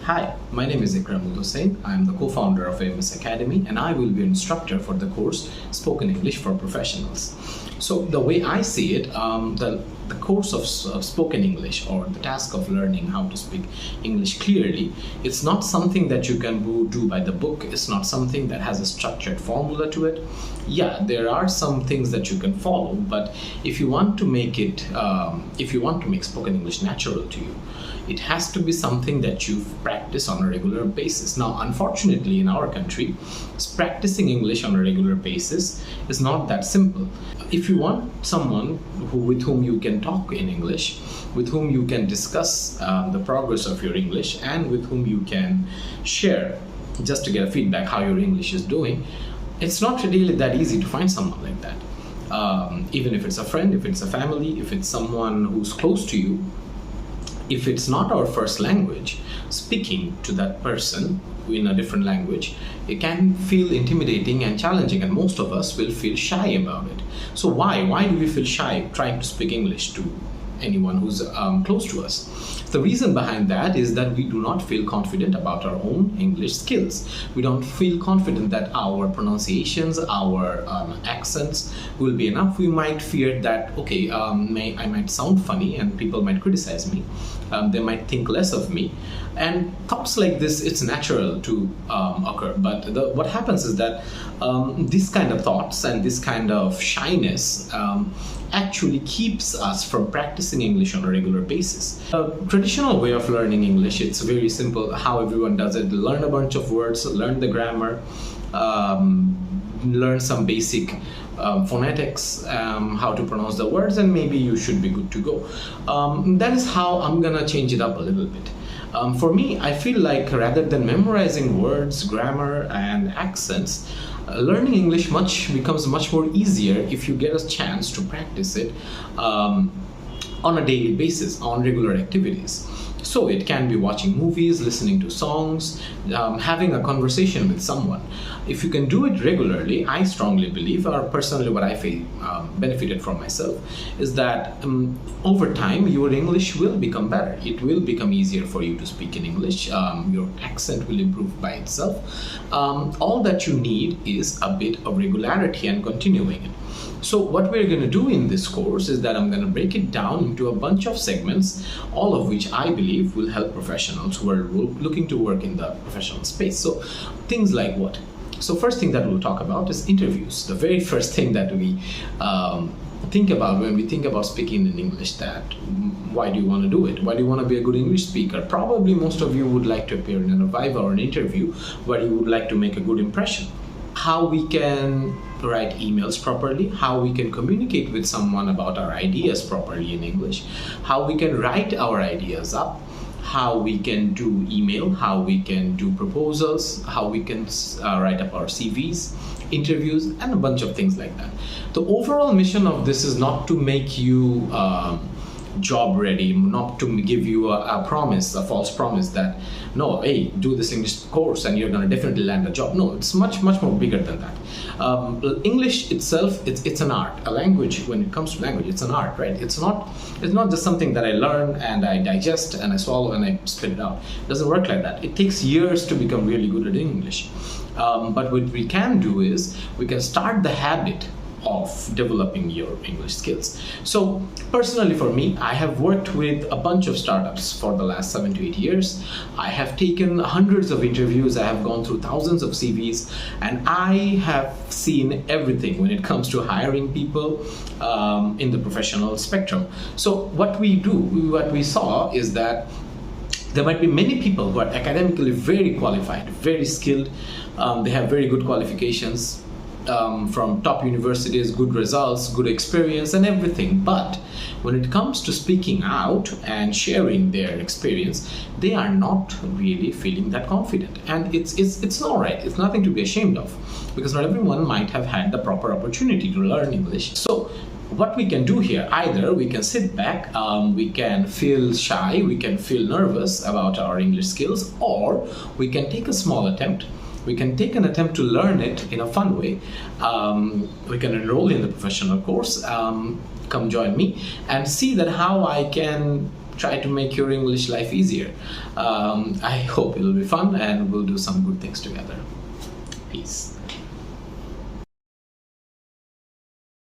Hi, my name is Hussain. I am the co-founder of Ams Academy and I will be an instructor for the course Spoken English for Professionals. So the way I see it, the course of spoken English, or the task of learning how to speak English clearly, it's not something that you can do by the book. It's not something that has a structured formula to it. Yeah, there are some things that you can follow, but if you want to make it, if you want to make spoken English natural to you, it has to be something that you practice on a regular basis. Now, unfortunately, in our country, practicing English on a regular basis is not that simple. If you want someone with whom you can talk in English, with whom you can discuss the progress of your English, and with whom you can share just to get a feedback how your English is doing, it's not really that easy to find someone like that. Even if it's a friend, if it's a family, if it's someone who's close to you, if it's not our first language, speaking to that person in a different language, it can feel intimidating and challenging, and most of us will feel shy about it. So why? Why do we feel shy trying to speak English to anyone who's close to us? The reason behind that is that we do not feel confident about our own English skills. We don't feel confident that our pronunciations, our accents will be enough. We might fear that, okay, I might sound funny and people might criticize me. They might think less of me. And thoughts like this, it's natural to occur. But what happens is that these kind of thoughts and this kind of shyness actually keeps us from practicing English on a regular basis. A traditional way of learning English, it's very simple how everyone does it. Learn a bunch of words, learn the grammar, learn some basic phonetics, how to pronounce the words, and maybe you should be good to go. That is how I'm gonna change it up a little bit. For me, I feel like rather than memorizing words, grammar, and accents, learning English becomes much more easier if you get a chance to practice it on a daily basis, on regular activities. So it can be watching movies, listening to songs, having a conversation with someone. If you can do it regularly, I strongly believe, or personally what I feel benefited from myself, is that over time your English will become better. It will become easier for you to speak in English. Your accent will improve by itself. All that you need is a bit of regularity and continuing it. So what we're going to do in this course is that I'm going to break it down into a bunch of segments, all of which I believe will help professionals who are looking to work in the professional space. So things like what? So first thing that we'll talk about is interviews. The very first thing that we think about when we think about speaking in English, that why do you want to do it? Why do you want to be a good English speaker? Probably most of you would like to appear in a Viva or an interview where you would like to make a good impression. How we can write emails properly, how we can communicate with someone about our ideas properly in English, how we can write our ideas up, how we can do email, how we can do proposals, how we can write up our CVs, interviews, and a bunch of things like that. The overall mission of this is not to make you job ready, not to give you a promise, a false promise that no, hey, do this English course and you're going to definitely land a job. No, it's much more bigger than that. English itself, it's an art. A language, when it comes to language, it's an art, right? It's not just something that I learn and I digest and I swallow and I spit it out. It doesn't work like that. It takes years to become really good at English. But what we can do is we can start the habit of developing your English skills. So personally for me, I have worked with a bunch of startups for the last 7 to 8 years. I have taken hundreds of interviews, I have gone through thousands of CVs, and I have seen everything when it comes to hiring people in the professional spectrum. So what we saw is that there might be many people who are academically very qualified, very skilled, they have very good qualifications, from top universities, good results, good experience and everything. But when it comes to speaking out and sharing their experience, they are not really feeling that confident. And it's all right. It's nothing to be ashamed of, because not everyone might have had the proper opportunity to learn English. So what we can do here, either we can sit back, we can feel shy, we can feel nervous about our English skills, or we can take a small attempt. We can take an attempt to learn it in a fun way. We can enroll in the professional course, come join me and see that how I can try to make your English life easier. I hope it'll be fun and we'll do some good things together. Peace.